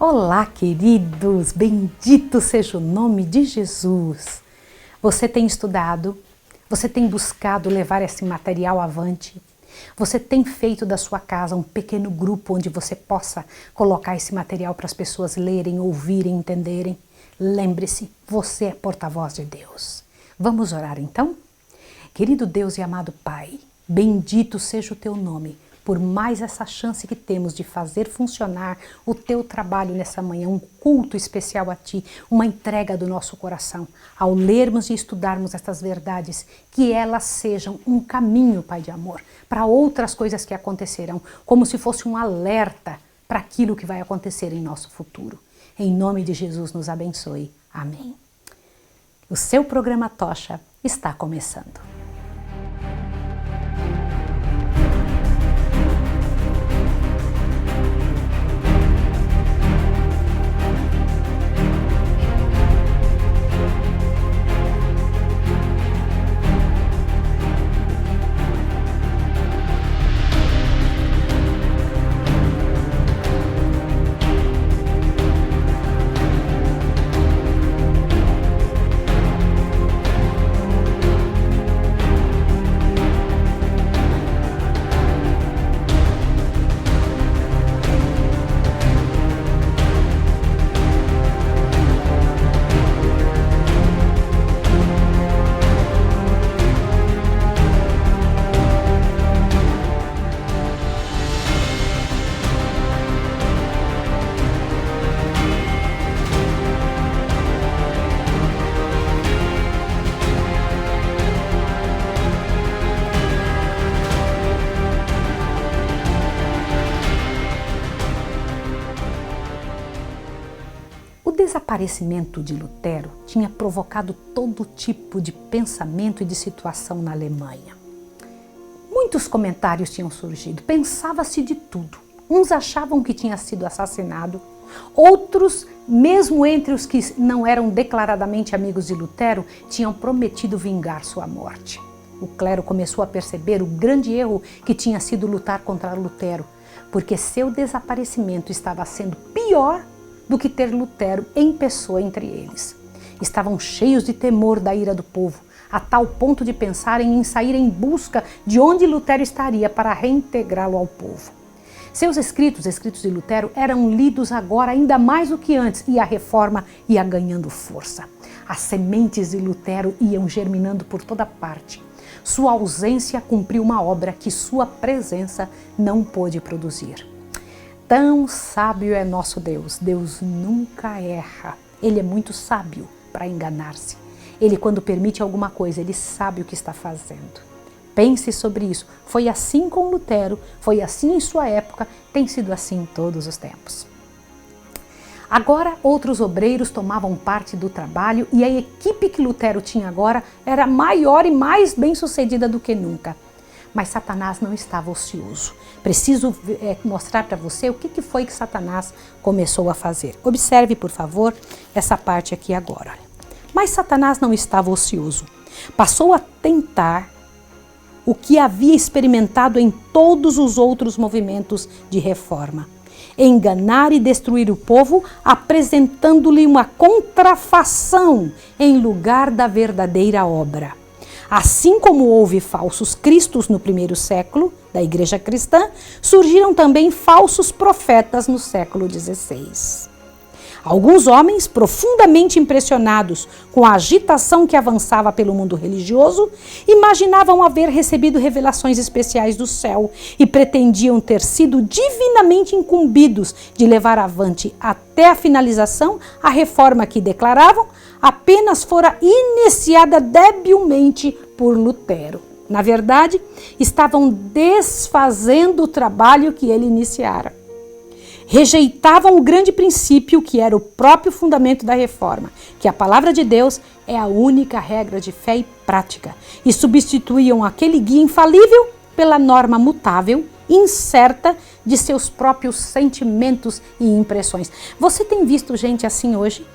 Olá, queridos! Bendito seja o nome de Jesus! Você tem estudado? Você tem buscado levar esse material avante? Você tem feito da sua casa um pequeno grupo onde você possa colocar esse material para as pessoas lerem, ouvirem, entenderem? Lembre-se, você é porta-voz de Deus. Vamos orar então? Querido Deus e amado Pai, bendito seja o teu nome por mais essa chance que temos de fazer funcionar o teu trabalho nessa manhã, um culto especial a ti, uma entrega do nosso coração. Ao lermos e estudarmos estas verdades, que elas sejam um caminho, Pai de amor, para outras coisas que acontecerão, como se fosse um alerta para aquilo que vai acontecer em nosso futuro. Em nome de Jesus nos abençoe. Amém. O seu programa Tocha está começando. O desaparecimento de Lutero tinha provocado todo tipo de pensamento e de situação na Alemanha. Muitos comentários tinham surgido, pensava-se de tudo. Uns achavam que tinha sido assassinado, outros, mesmo entre os que não eram declaradamente amigos de Lutero, tinham prometido vingar sua morte. O clero começou a perceber o grande erro que tinha sido lutar contra Lutero, porque seu desaparecimento estava sendo pior do que ter Lutero em pessoa entre eles. Estavam cheios de temor da ira do povo, a tal ponto de pensarem em sair em busca de onde Lutero estaria para reintegrá-lo ao povo. Seus escritos de Lutero, eram lidos agora ainda mais do que antes e a reforma ia ganhando força. As sementes de Lutero iam germinando por toda parte. Sua ausência cumpriu uma obra que sua presença não pôde produzir. Tão sábio é nosso Deus. Deus nunca erra. Ele é muito sábio para enganar-se. Ele, quando permite alguma coisa, ele sabe o que está fazendo. Pense sobre isso. Foi assim com Lutero, foi assim em sua época, tem sido assim em todos os tempos. Agora, outros obreiros tomavam parte do trabalho e a equipe que Lutero tinha agora era maior e mais bem-sucedida do que nunca. Mas Satanás não estava ocioso. Preciso mostrar para você o que foi que Satanás começou a fazer. Observe, por favor, essa parte aqui agora. Mas Satanás não estava ocioso. Passou a tentar o que havia experimentado em todos os outros movimentos de reforma. Enganar e destruir o povo, apresentando-lhe uma contrafação em lugar da verdadeira obra. Assim como houve falsos cristos no primeiro século da igreja cristã, surgiram também falsos profetas no século XVI. Alguns homens, profundamente impressionados com a agitação que avançava pelo mundo religioso, imaginavam haver recebido revelações especiais do céu e pretendiam ter sido divinamente incumbidos de levar avante até a finalização a reforma que declaravam apenas fora iniciada debilmente por Lutero. Na verdade, estavam desfazendo o trabalho que ele iniciara. Rejeitavam o grande princípio que era o próprio fundamento da reforma, que a palavra de Deus é a única regra de fé e prática, e substituíam aquele guia infalível pela norma mutável, incerta de seus próprios sentimentos e impressões. Você tem visto gente assim hoje?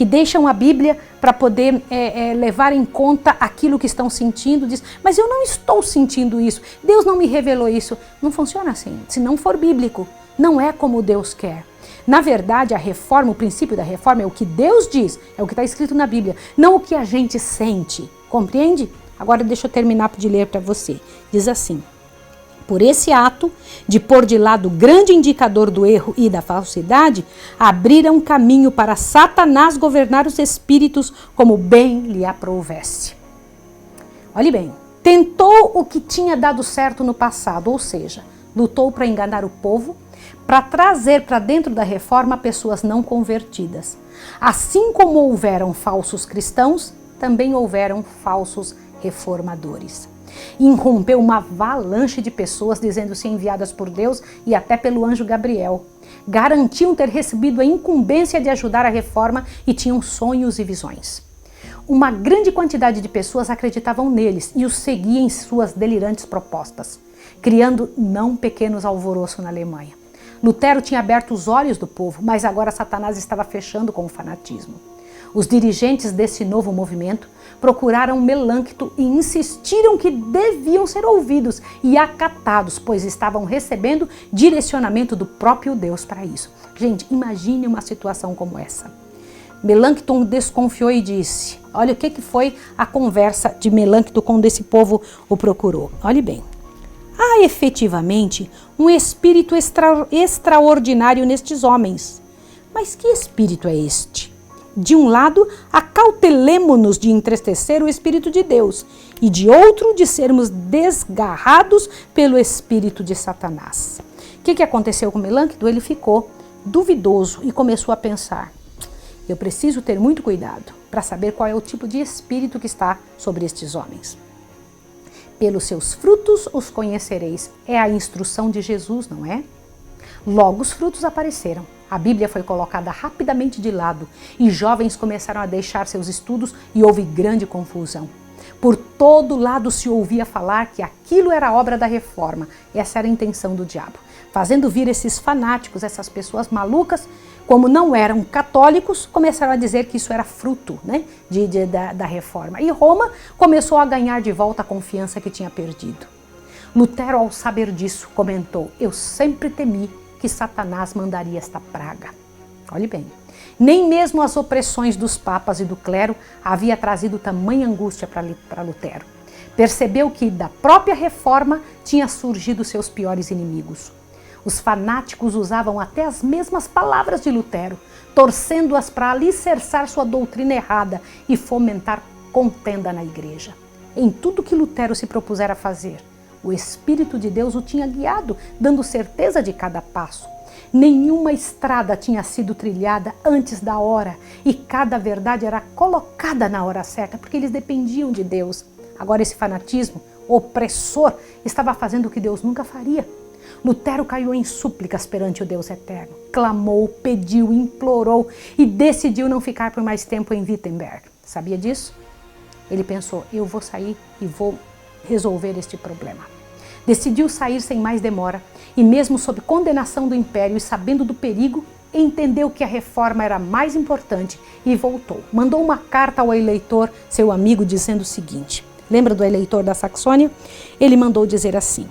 que deixam a Bíblia para poder levar em conta aquilo que estão sentindo. Diz, mas eu não estou sentindo isso, Deus não me revelou isso. Não funciona assim, se não for bíblico, não é como Deus quer. Na verdade, a reforma, o princípio da reforma é o que Deus diz, é o que está escrito na Bíblia, não o que a gente sente, compreende? Agora deixa eu terminar de ler para você. Diz assim: por esse ato de pôr de lado o grande indicador do erro e da falsidade, abriram caminho para Satanás governar os espíritos como bem lhe aprouvesse. Olhe bem, tentou o que tinha dado certo no passado, ou seja, lutou para enganar o povo, para trazer para dentro da reforma pessoas não convertidas. Assim como houveram falsos cristãos, também houveram falsos reformadores. Irrompeu uma avalanche de pessoas dizendo-se enviadas por Deus e até pelo anjo Gabriel. Garantiam ter recebido a incumbência de ajudar a reforma e tinham sonhos e visões. Uma grande quantidade de pessoas acreditavam neles e os seguiam em suas delirantes propostas, criando não pequenos alvoroços na Alemanha. Lutero tinha aberto os olhos do povo, mas agora Satanás estava fechando com o fanatismo. Os dirigentes desse novo movimento procuraram Melâncto e insistiram que deviam ser ouvidos e acatados, pois estavam recebendo direcionamento do próprio Deus para isso. Gente, imagine uma situação como essa. Melâncto desconfiou e disse, olha o que foi a conversa de Melâncto quando esse povo o procurou. Olhe bem. Há efetivamente um espírito extraordinário nestes homens. Mas que espírito é este? De um lado, acautelemo-nos de entristecer o Espírito de Deus, e de outro, de sermos desgarrados pelo Espírito de Satanás. O que aconteceu com Melâncto? Ele ficou duvidoso e começou a pensar, eu preciso ter muito cuidado para saber qual é o tipo de espírito que está sobre estes homens. Pelos seus frutos os conhecereis. É a instrução de Jesus, não é? Logo os frutos apareceram. A Bíblia foi colocada rapidamente de lado e jovens começaram a deixar seus estudos e houve grande confusão. Por todo lado se ouvia falar que aquilo era obra da reforma. Essa era a intenção do diabo. Fazendo vir esses fanáticos, essas pessoas malucas, como não eram católicos, começaram a dizer que isso era fruto, né, da reforma. E Roma começou a ganhar de volta a confiança que tinha perdido. Lutero, ao saber disso, comentou, eu sempre temi que Satanás mandaria esta praga. Olhe bem, nem mesmo as opressões dos papas e do clero havia trazido tamanha angústia para Lutero. Percebeu que da própria reforma tinha surgido seus piores inimigos. Os fanáticos usavam até as mesmas palavras de Lutero, torcendo-as para alicerçar sua doutrina errada e fomentar contenda na igreja. Em tudo que Lutero se propusera a fazer, o Espírito de Deus o tinha guiado, dando certeza de cada passo. Nenhuma estrada tinha sido trilhada antes da hora e cada verdade era colocada na hora certa, porque eles dependiam de Deus. Agora esse fanatismo opressor estava fazendo o que Deus nunca faria. Lutero caiu em súplicas perante o Deus eterno. Clamou, pediu, implorou e decidiu não ficar por mais tempo em Wittenberg. Sabia disso? Ele pensou, eu vou sair e vou resolver este problema. Decidiu sair sem mais demora e mesmo sob condenação do império e sabendo do perigo, entendeu que a reforma era mais importante e voltou. Mandou uma carta ao eleitor, seu amigo, dizendo o seguinte. Lembra do eleitor da Saxônia? Ele mandou dizer assim.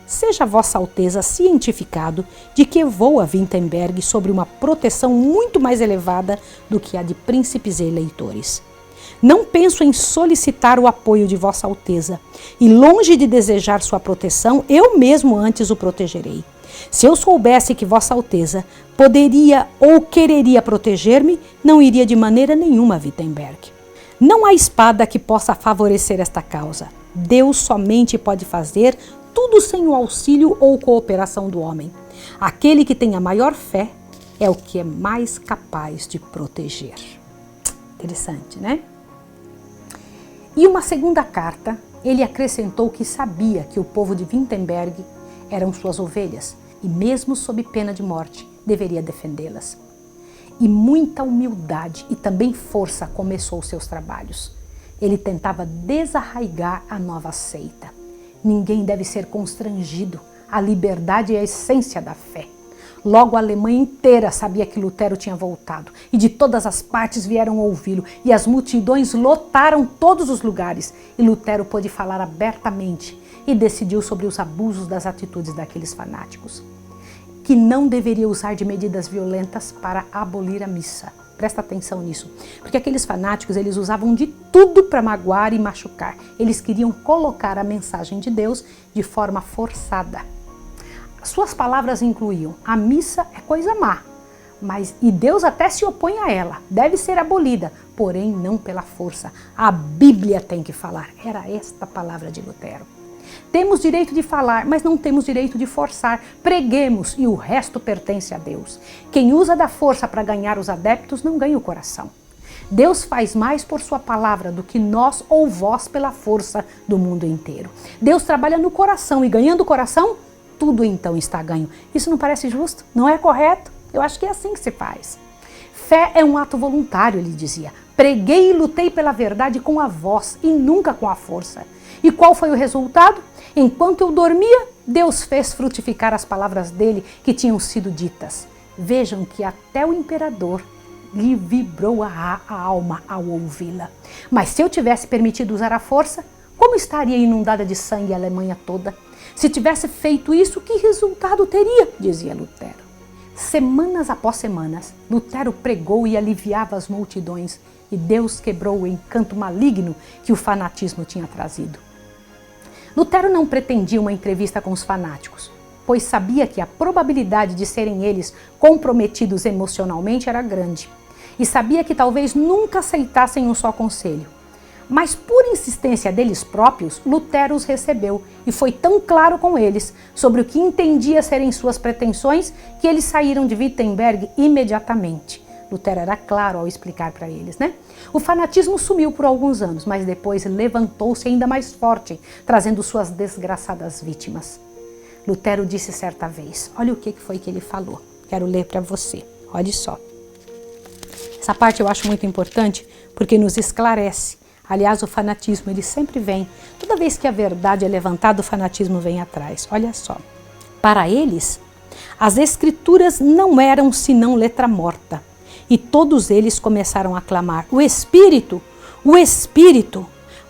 Seja Vossa Alteza cientificado de que vou a Wittenberg sobre uma proteção muito mais elevada do que a de príncipes e eleitores. Não penso em solicitar o apoio de Vossa Alteza, e longe de desejar sua proteção, eu mesmo antes o protegerei. Se eu soubesse que Vossa Alteza poderia ou quereria proteger-me, não iria de maneira nenhuma a Wittenberg. Não há espada que possa favorecer esta causa. Deus somente pode fazer tudo sem o auxílio ou cooperação do homem. Aquele que tem a maior fé é o que é mais capaz de proteger. Interessante, né? E uma segunda carta, ele acrescentou que sabia que o povo de Wittenberg eram suas ovelhas e mesmo sob pena de morte, deveria defendê-las. E muita humildade e também força começou seus trabalhos. Ele tentava desarraigar a nova seita. Ninguém deve ser constrangido. A liberdade é a essência da fé. Logo a Alemanha inteira sabia que Lutero tinha voltado, e de todas as partes vieram ouvi-lo, e as multidões lotaram todos os lugares, e Lutero pôde falar abertamente e decidiu sobre os abusos das atitudes daqueles fanáticos, que não deveria usar de medidas violentas para abolir a missa. Presta atenção nisso, porque aqueles fanáticos, eles usavam de tudo para magoar e machucar. Eles queriam colocar a mensagem de Deus de forma forçada. Suas palavras incluíam: a missa é coisa má, e Deus até se opõe a ela, deve ser abolida, porém não pela força. A Bíblia tem que falar. Era esta a palavra de Lutero. Temos direito de falar, mas não temos direito de forçar. Preguemos e o resto pertence a Deus. Quem usa da força para ganhar os adeptos não ganha o coração. Deus faz mais por sua palavra do que nós ou vós pela força do mundo inteiro. Deus trabalha no coração e ganhando o coração, tudo então está ganho. Isso não parece justo? Não é correto? Eu acho que é assim que se faz. Fé é um ato voluntário, ele dizia. Preguei e lutei pela verdade com a voz e nunca com a força. E qual foi o resultado? Enquanto eu dormia, Deus fez frutificar as palavras dele que tinham sido ditas. Vejam que até o imperador lhe vibrou a alma ao ouvi-la. Mas se eu tivesse permitido usar a força, como estaria inundada de sangue a Alemanha toda? Se tivesse feito isso, que resultado teria? Dizia Lutero. Semanas após semanas, Lutero pregou e aliviava as multidões, e Deus quebrou o encanto maligno que o fanatismo tinha trazido. Lutero não pretendia uma entrevista com os fanáticos, pois sabia que a probabilidade de serem eles comprometidos emocionalmente era grande, e sabia que talvez nunca aceitassem um só conselho. Mas por insistência deles próprios, Lutero os recebeu e foi tão claro com eles sobre o que entendia serem suas pretensões que eles saíram de Wittenberg imediatamente. Lutero era claro ao explicar para eles, né? O fanatismo sumiu por alguns anos, mas depois levantou-se ainda mais forte, trazendo suas desgraçadas vítimas. Lutero disse certa vez, olha o que foi que ele falou, quero ler para você, olha só. Essa parte eu acho muito importante porque nos esclarece. Aliás, o fanatismo, ele sempre vem. Toda vez que a verdade é levantada, o fanatismo vem atrás. Olha só. Para eles, as escrituras não eram senão letra morta. E todos eles começaram a clamar, o Espírito,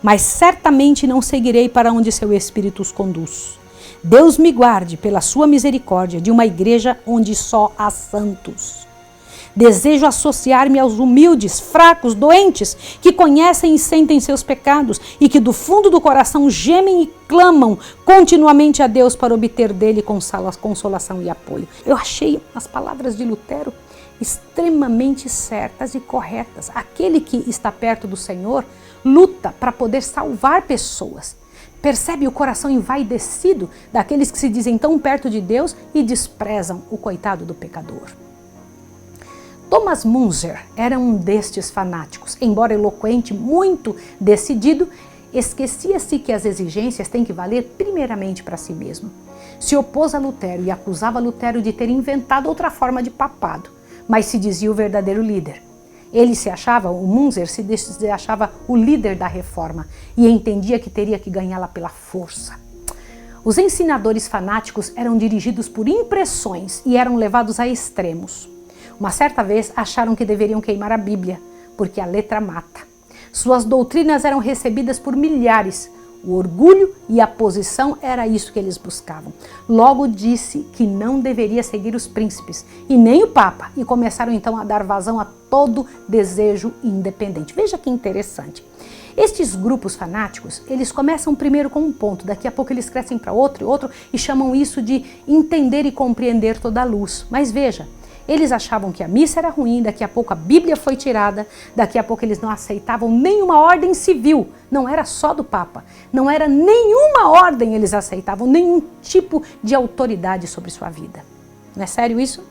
mas certamente não seguirei para onde seu Espírito os conduz. Deus me guarde, pela sua misericórdia, de uma igreja onde só há santos. Desejo associar-me aos humildes, fracos, doentes, que conhecem e sentem seus pecados e que do fundo do coração gemem e clamam continuamente a Deus para obter dele consolação e apoio. Eu achei as palavras de Lutero extremamente certas e corretas. Aquele que está perto do Senhor luta para poder salvar pessoas. Percebe o coração envaidecido daqueles que se dizem tão perto de Deus e desprezam o coitado do pecador. Thomas Müntzer era um destes fanáticos. Embora eloquente, muito decidido, esquecia-se que as exigências têm que valer primeiramente para si mesmo. Se opôs a Lutero e acusava Lutero de ter inventado outra forma de papado, mas se dizia o verdadeiro líder. Ele se achava, o Müntzer se achava o líder da reforma e entendia que teria que ganhá-la pela força. Os ensinadores fanáticos eram dirigidos por impressões e eram levados a extremos. Uma certa vez acharam que deveriam queimar a Bíblia, porque a letra mata. Suas doutrinas eram recebidas por milhares. O orgulho e a posição era isso que eles buscavam. Logo disse que não deveria seguir os príncipes e nem o Papa, e começaram então a dar vazão a todo desejo independente. Veja que interessante. Estes grupos fanáticos, eles começam primeiro com um ponto, daqui a pouco eles crescem para outro e outro e chamam isso de entender e compreender toda a luz. Mas veja, eles achavam que a missa era ruim, daqui a pouco a Bíblia foi tirada, daqui a pouco eles não aceitavam nenhuma ordem civil, não era só do Papa, não era nenhuma ordem eles aceitavam, nenhum tipo de autoridade sobre sua vida. Não é sério isso?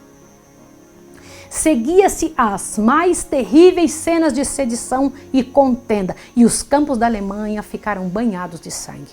Seguia-se as mais terríveis cenas de sedição e contenda, e os campos da Alemanha ficaram banhados de sangue.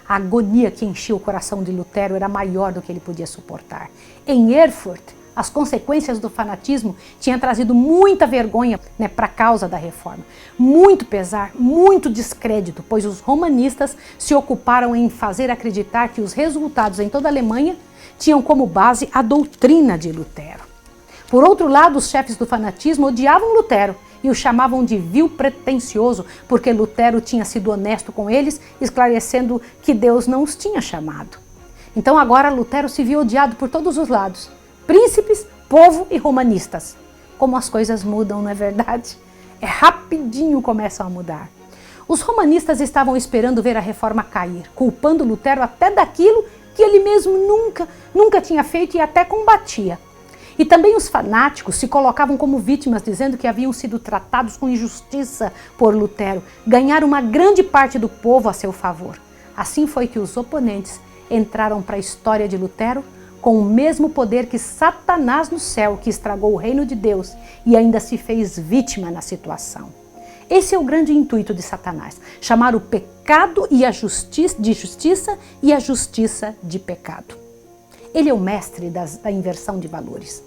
A agonia que enchia o coração de Lutero era maior do que ele podia suportar. Em Erfurt, as consequências do fanatismo tinham trazido muita vergonha para a causa da reforma. Muito pesar, muito descrédito, pois os romanistas se ocuparam em fazer acreditar que os resultados em toda a Alemanha tinham como base a doutrina de Lutero. Por outro lado, os chefes do fanatismo odiavam Lutero e o chamavam de vil pretensioso, porque Lutero tinha sido honesto com eles, esclarecendo que Deus não os tinha chamado. Então agora Lutero se viu odiado por todos os lados, príncipes, povo e romanistas. Como as coisas mudam, não é verdade? Rapidinho começam a mudar. Os romanistas estavam esperando ver a reforma cair, culpando Lutero até daquilo que ele mesmo nunca tinha feito e até combatia. E também os fanáticos se colocavam como vítimas, dizendo que haviam sido tratados com injustiça por Lutero, ganharam uma grande parte do povo a seu favor. Assim foi que os oponentes entraram para a história de Lutero com o mesmo poder que Satanás no céu, que estragou o reino de Deus e ainda se fez vítima na situação. Esse é o grande intuito de Satanás, chamar o pecado e a justiça de justiça e a justiça de pecado. Ele é o mestre da inversão de valores.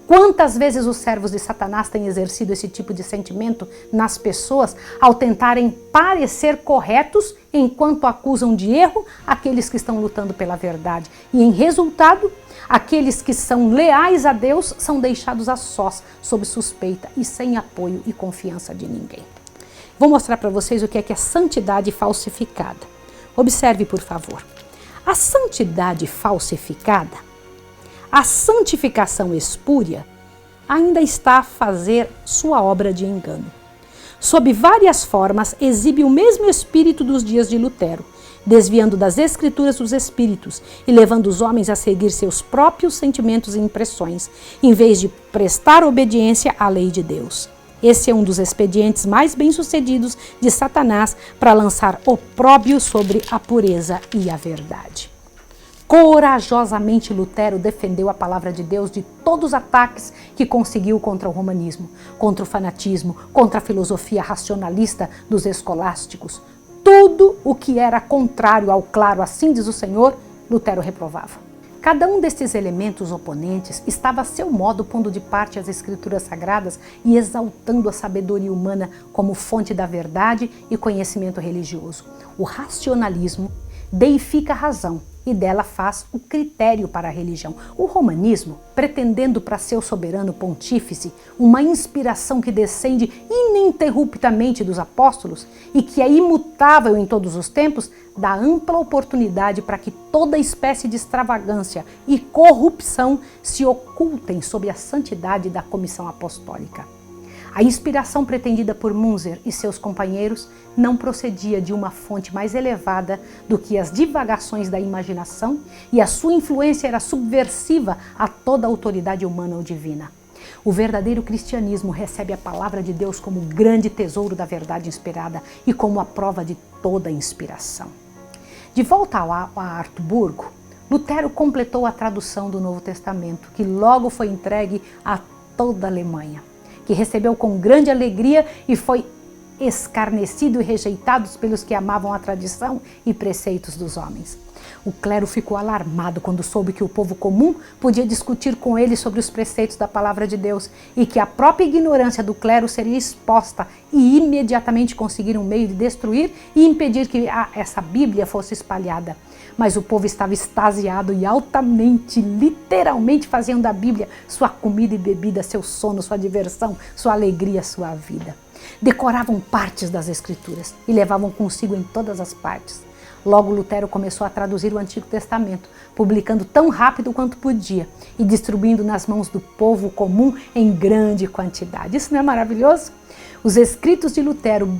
Quantas vezes os servos de Satanás têm exercido esse tipo de sentimento nas pessoas ao tentarem parecer corretos enquanto acusam de erro aqueles que estão lutando pela verdade. E em resultado, aqueles que são leais a Deus são deixados a sós, sob suspeita e sem apoio e confiança de ninguém. Vou mostrar para vocês o que é santidade falsificada. Observe, por favor. A santidade falsificada, a santificação espúria, ainda está a fazer sua obra de engano. Sob várias formas, exibe o mesmo espírito dos dias de Lutero, desviando das escrituras os espíritos e levando os homens a seguir seus próprios sentimentos e impressões, em vez de prestar obediência à lei de Deus. Esse é um dos expedientes mais bem-sucedidos de Satanás para lançar opróbrio sobre a pureza e a verdade. Corajosamente Lutero defendeu a palavra de Deus de todos os ataques que conseguiu contra o romanismo, contra o fanatismo, contra a filosofia racionalista dos escolásticos. Tudo o que era contrário ao claro, assim diz o Senhor, Lutero reprovava. Cada um destes elementos oponentes estava a seu modo pondo de parte as escrituras sagradas e exaltando a sabedoria humana como fonte da verdade e conhecimento religioso. O racionalismo deifica a razão e dela faz o critério para a religião. O romanismo, pretendendo para seu soberano pontífice uma inspiração que descende ininterruptamente dos apóstolos e que é imutável em todos os tempos, dá ampla oportunidade para que toda espécie de extravagância e corrupção se ocultem sob a santidade da comissão apostólica. A inspiração pretendida por Munzer e seus companheiros não procedia de uma fonte mais elevada do que as divagações da imaginação e a sua influência era subversiva a toda autoridade humana ou divina. O verdadeiro cristianismo recebe a palavra de Deus como grande tesouro da verdade inspirada e como a prova de toda inspiração. De volta a Hartburgo, Lutero completou a tradução do Novo Testamento, que logo foi entregue a toda a Alemanha, que recebeu com grande alegria e foi escarnecido e rejeitado pelos que amavam a tradição e preceitos dos homens. O clero ficou alarmado quando soube que o povo comum podia discutir com ele sobre os preceitos da palavra de Deus e que a própria ignorância do clero seria exposta e imediatamente conseguiram um meio de destruir e impedir que essa Bíblia fosse espalhada. Mas o povo estava extasiado e altamente, literalmente faziam da Bíblia sua comida e bebida, seu sono, sua diversão, sua alegria, sua vida. Decoravam partes das Escrituras e levavam consigo em todas as partes. Logo Lutero começou a traduzir o Antigo Testamento, publicando tão rápido quanto podia e distribuindo nas mãos do povo comum em grande quantidade. Isso não é maravilhoso? Os escritos de Lutero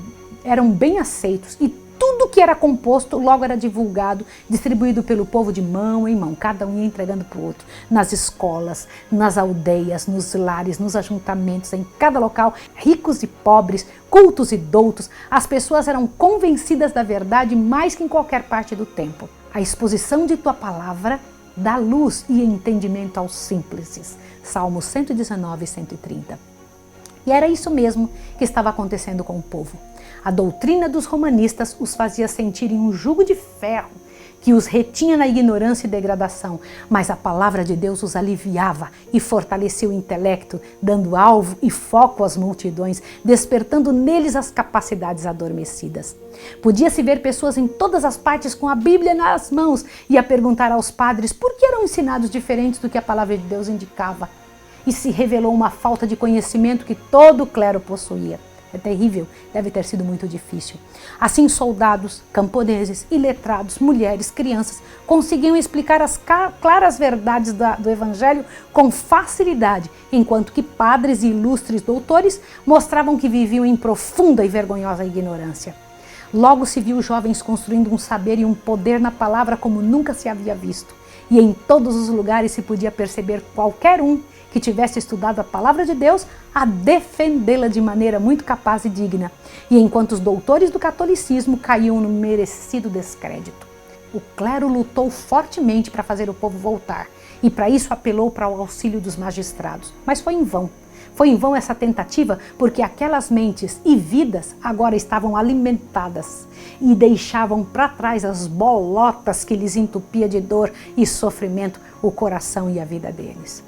eram bem aceitos e tudo que era composto logo era divulgado, distribuído pelo povo de mão em mão, cada um ia entregando para o outro, nas escolas, nas aldeias, nos lares, nos ajuntamentos, em cada local, ricos e pobres, cultos e doutos, as pessoas eram convencidas da verdade mais que em qualquer parte do tempo. A exposição de tua palavra dá luz e entendimento aos simples. Salmos 119 e 130. E era isso mesmo que estava acontecendo com o povo. A doutrina dos romanistas os fazia sentirem um jugo de ferro que os retinha na ignorância e degradação, mas a palavra de Deus os aliviava e fortalecia o intelecto, dando alvo e foco às multidões, despertando neles as capacidades adormecidas. Podia-se ver pessoas em todas as partes com a Bíblia nas mãos e a perguntar aos padres por que eram ensinados diferentes do que a palavra de Deus indicava. E se revelou uma falta de conhecimento que todo o clero possuía. É terrível, deve ter sido muito difícil. Assim, soldados, camponeses, iletrados, mulheres, crianças conseguiam explicar as claras verdades do Evangelho com facilidade, enquanto que padres e ilustres doutores mostravam que viviam em profunda e vergonhosa ignorância. Logo se viu jovens construindo um saber e um poder na palavra como nunca se havia visto. E em todos os lugares se podia perceber qualquer um que tivesse estudado a palavra de Deus a defendê-la de maneira muito capaz e digna. E enquanto os doutores do catolicismo caíam no merecido descrédito. O clero lutou fortemente para fazer o povo voltar e para isso apelou para o auxílio dos magistrados. Mas foi em vão. Foi em vão essa tentativa porque aquelas mentes e vidas agora estavam alimentadas e deixavam para trás as bolotas que lhes entupia de dor e sofrimento o coração e a vida deles.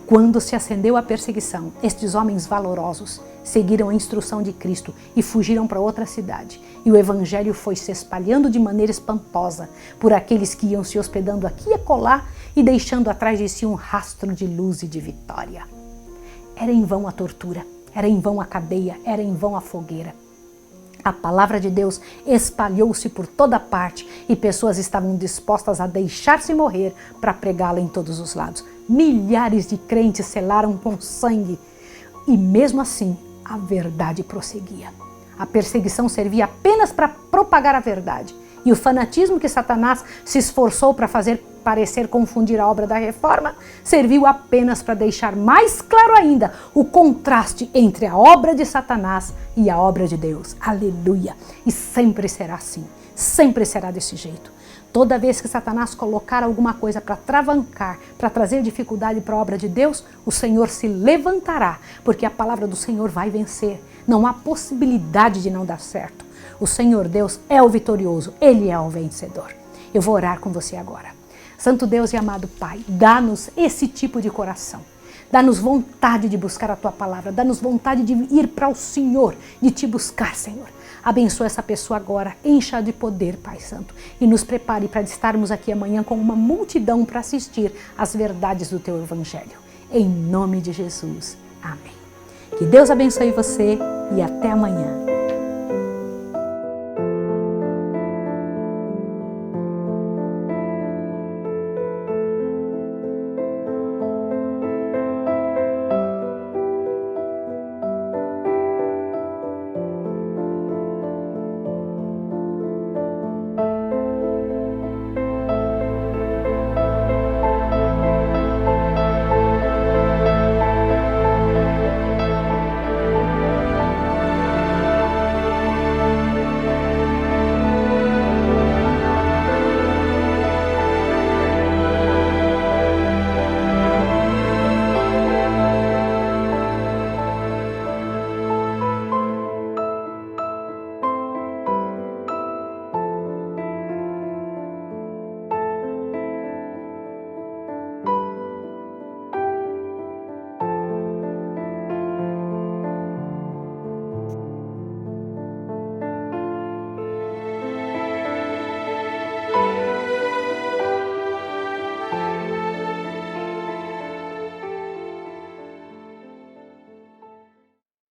Quando se acendeu a perseguição, estes homens valorosos seguiram a instrução de Cristo e fugiram para outra cidade. E o evangelho foi se espalhando de maneira espantosa por aqueles que iam se hospedando aqui e acolá e deixando atrás de si um rastro de luz e de vitória. Era em vão a tortura, era em vão a cadeia, era em vão a fogueira. A palavra de Deus espalhou-se por toda parte e pessoas estavam dispostas a deixar-se morrer para pregá-la em todos os lados. Milhares de crentes selaram com sangue e mesmo assim a verdade prosseguia. A perseguição servia apenas para propagar a verdade e o fanatismo que Satanás se esforçou para fazer parecer confundir a obra da reforma serviu apenas para deixar mais claro ainda o contraste entre a obra de Satanás e a obra de Deus. Aleluia! E sempre será assim, sempre será desse jeito. Toda vez que Satanás colocar alguma coisa para travancar, para trazer dificuldade para a obra de Deus, o Senhor se levantará, porque a palavra do Senhor vai vencer. Não há possibilidade de não dar certo. O Senhor Deus é o vitorioso, Ele é o vencedor. Eu vou orar com você agora. Santo Deus e amado Pai, dá-nos esse tipo de coração. Dá-nos vontade de buscar a Tua palavra, dá-nos vontade de ir para o Senhor, de Te buscar, Senhor. Abençoa essa pessoa agora, encha de poder, Pai Santo, e nos prepare para estarmos aqui amanhã com uma multidão para assistir às verdades do Teu Evangelho. Em nome de Jesus. Amém. Que Deus abençoe você e até amanhã.